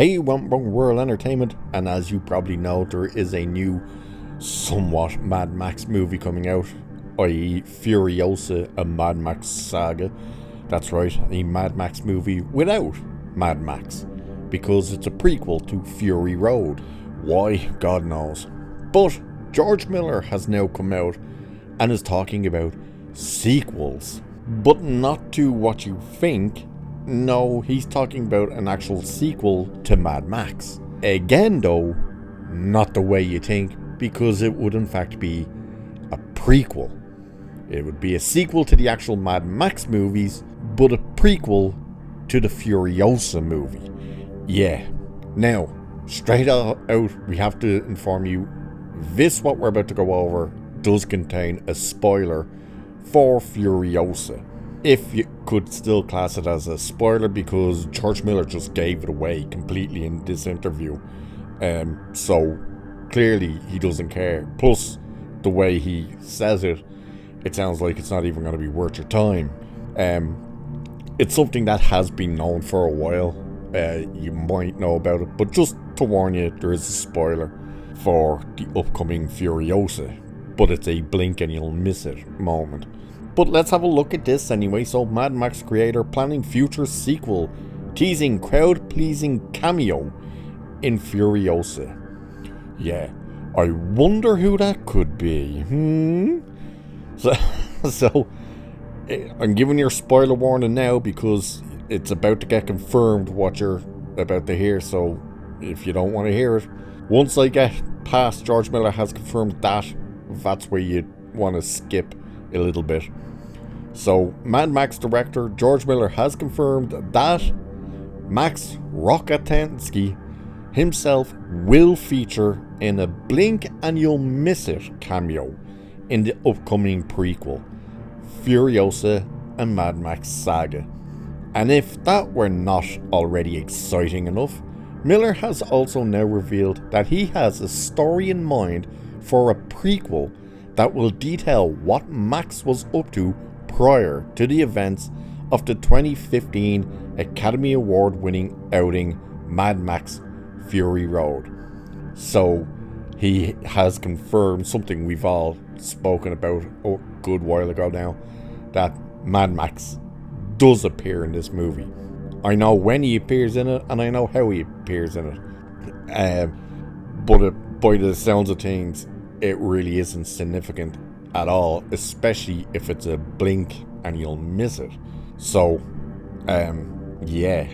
Hey, Wrong World Entertainment, and as you probably know, there is a new, somewhat Mad Max movie coming out, i.e. Furiosa, a Mad Max saga. That's right, a Mad Max movie without Mad Max, because it's a prequel to Fury Road. Why? God knows. But George Miller has now come out and is talking about sequels, but not to what you think. No, he's talking about an actual sequel to Mad Max. Again though, not the way you think, because it would in fact be a prequel. It would be a sequel to the actual Mad Max movies, but a prequel to the Furiosa movie. Yeah. Now, straight out, we have to inform you, this what we're about to go over does contain a spoiler for Furiosa. If you could still class it as a spoiler, because George Miller just gave it away completely in this interview. So clearly he doesn't care. Plus, the way he says it, it sounds like it's not even going to be worth your time. It's something that has been known for a while. You might know about it, but just to warn you, there is a spoiler for the upcoming Furiosa. But it's a blink and you'll miss it moment. But let's have a look at this anyway. So, Mad Max creator planning future sequel, teasing crowd-pleasing cameo in Furiosa. Yeah, I wonder who that could be. So I'm giving you a spoiler warning now, because it's about to get confirmed what you're about to hear. So if you don't want to hear it, once I get past George Miller has confirmed that, that's where you want to skip a little bit. So, Mad Max director George Miller has confirmed that Max Rockatansky himself will feature in a blink and you'll miss it cameo in the upcoming prequel, Furiosa and Mad Max saga. And if that were not already exciting enough, Miller has also now revealed that he has a story in mind for a prequel that will detail what Max was up to prior to the events of the 2015 Academy Award winning outing Mad Max Fury Road. So he has confirmed something we've all spoken about a good while ago now, that Mad Max does appear in this movie. I know when he appears in it, and I know how he appears in it. But by the sounds of things, it really isn't significant at all, especially if it's a blink and you'll miss it. So, yeah,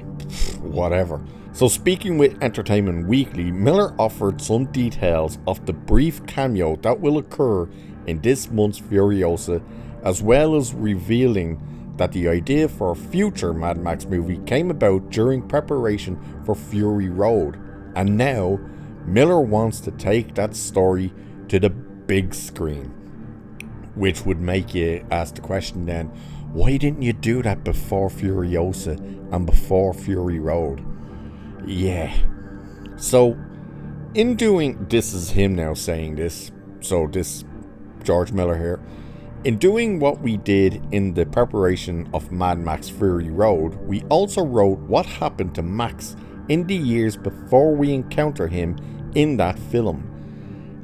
whatever. So, speaking with Entertainment Weekly, Miller offered some details of the brief cameo that will occur in this month's Furiosa, as well as revealing that the idea for a future Mad Max movie came about during preparation for Fury Road, and now Miller wants to take that story to the big screen. Which would make you ask the question then, why didn't you do that before Furiosa and before Fury Road? Yeah. So, in doing, this is him now saying this, so this George Miller here, in doing what we did in the preparation of Mad Max Fury Road, we also wrote what happened to Max in the years before we encounter him in that film.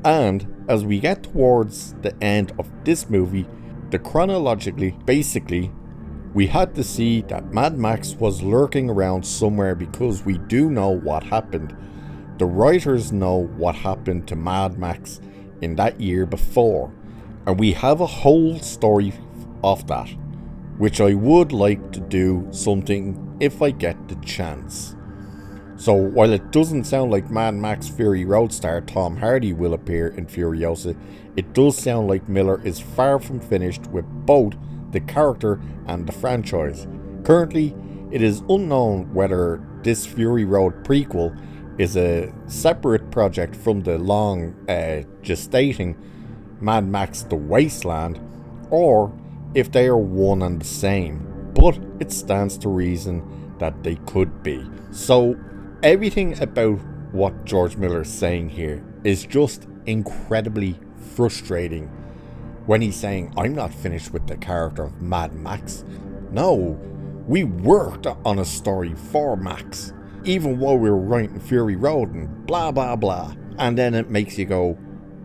And as we get towards the end of this movie, basically, we had to see that Mad Max was lurking around somewhere, because we do know what happened. The writers know what happened to Mad Max in that year before, and we have a whole story of that, which I would like to do something if I get the chance. So while it doesn't sound like Mad Max Fury Road star Tom Hardy will appear in Furiosa, it does sound like Miller is far from finished with both the character and the franchise. Currently, it is unknown whether this Fury Road prequel is a separate project from the long gestating Mad Max The Wasteland, or if they are one and the same, but it stands to reason that they could be. So everything about what George Miller is saying here is just incredibly frustrating. When he's saying, I'm not finished with the character of Mad Max. No, we worked on a story for Max. even while we were writing Fury Road and blah blah blah. And then it makes you go,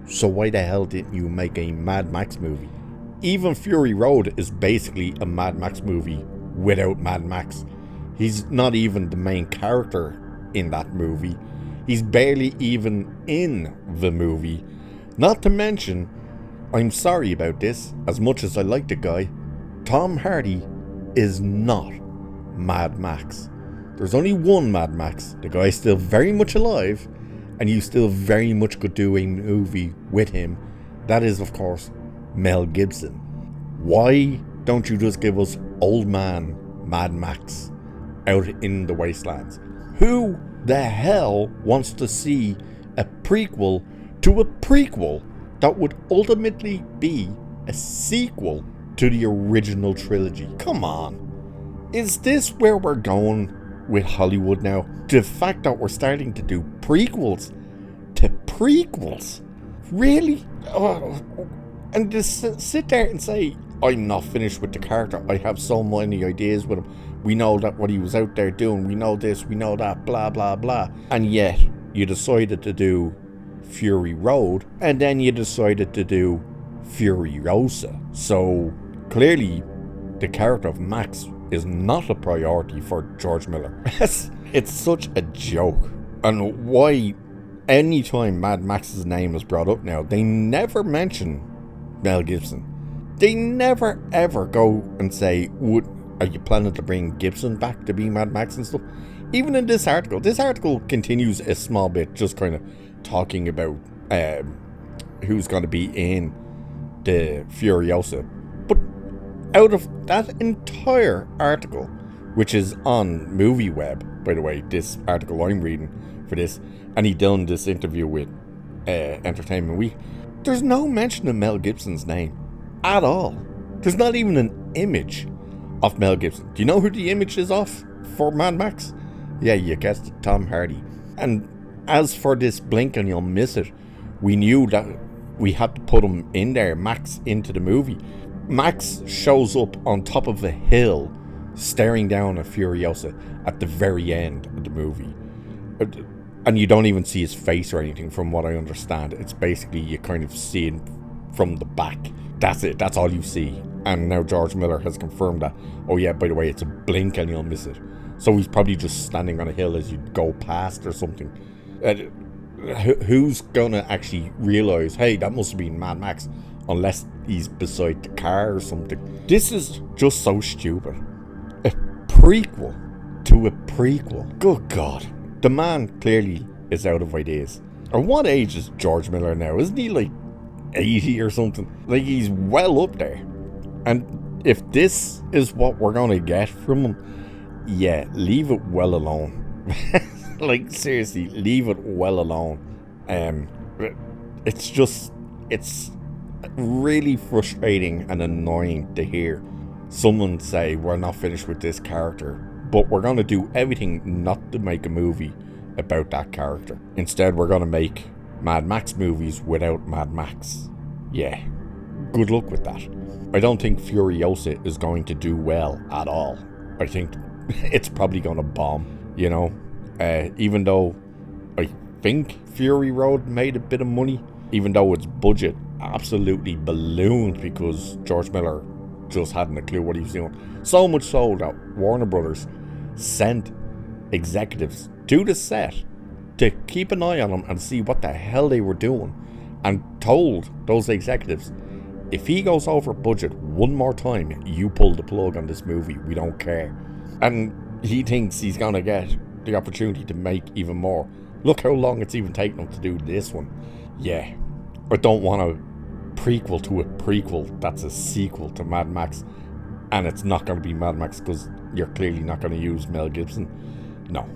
so why the hell didn't you make a Mad Max movie? Even Fury Road is basically a Mad Max movie without Mad Max. He's not even the main character in that movie. He's barely even in the movie. Not to mention, I'm sorry about this, as much as I like the guy, Tom Hardy is not Mad Max. There's only one Mad Max. The guy's still very much alive, and you still very much could do a movie with him. That is, of course, Mel Gibson. Why don't you just give us old man Mad Max out in the wastelands? Who the hell wants to see a prequel to a prequel that would ultimately be a sequel to the original trilogy? Come on. Is this where we're going with Hollywood now? The fact that we're starting to do prequels to prequels? Really? And just sit there and say, I'm not finished with the character. I have so many ideas with him. We know that what he was out there doing. We know this, we know that, blah, blah, blah. And yet, you decided to do Fury Road, and then you decided to do Furiosa. So, clearly, the character of Max is not a priority for George Miller. It's such a joke. And why, anytime Mad Max's name is brought up now, they never mention Mel Gibson. They never ever go and say, are you planning to bring Gibson back to be Mad Max and stuff? Even in this article continues a small bit, just kind of talking about who's going to be in the Furiosa. But out of that entire article, which is on MovieWeb, by the way, this article I'm reading for this, and he done this interview with Entertainment Week, there's no mention of Mel Gibson's name at all. There's not even an image of Mel Gibson. Do you know who the image is of for Mad Max? Yeah, you guessed it, Tom Hardy. And as for this blink and you'll miss it, we knew that we had to put him in there, Max, into the movie. Max shows up on top of a hill, staring down at Furiosa at the very end of the movie. And you don't even see his face or anything, from what I understand. It's basically you kind of see it from the back. That's it. That's all you see. And now George Miller has confirmed that, oh yeah, by the way, it's a blink and you'll miss it. So he's probably just standing on a hill as you go past or something. Who's going to actually realise, hey, that must have been Mad Max, unless he's beside the car or something. This is just so stupid. A prequel to a prequel. Good God. The man clearly is out of ideas. At what age is George Miller now? Isn't he like 80 or something? Like, he's well up there. And if this is what we're going to get from him, yeah, leave it well alone. Like, seriously, leave it well alone. It's really frustrating and annoying to hear someone say, we're not finished with this character, but we're going to do everything not to make a movie about that character. Instead, we're going to make Mad Max movies without Mad Max. Yeah, good luck with that. I don't think Furiosa is going to do well at all. I think it's probably going to bomb, you know. Even though I think Fury Road made a bit of money, even though its budget absolutely ballooned because George Miller just hadn't a clue what he was doing. So much so that Warner Brothers sent executives to the set to keep an eye on him and see what the hell they were doing, and told those executives, if he goes over budget one more time, you pull the plug on this movie. We don't care. And he thinks he's going to get the opportunity to make even more. Look how long it's even taken him to do this one. Yeah, I don't want a prequel to a prequel that's a sequel to Mad Max, and it's not going to be Mad Max because you're clearly not going to use Mel Gibson. No.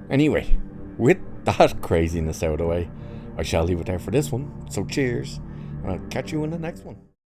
Anyway, with that craziness out of the way, I shall leave it there for this one. So cheers, and I'll catch you in the next one.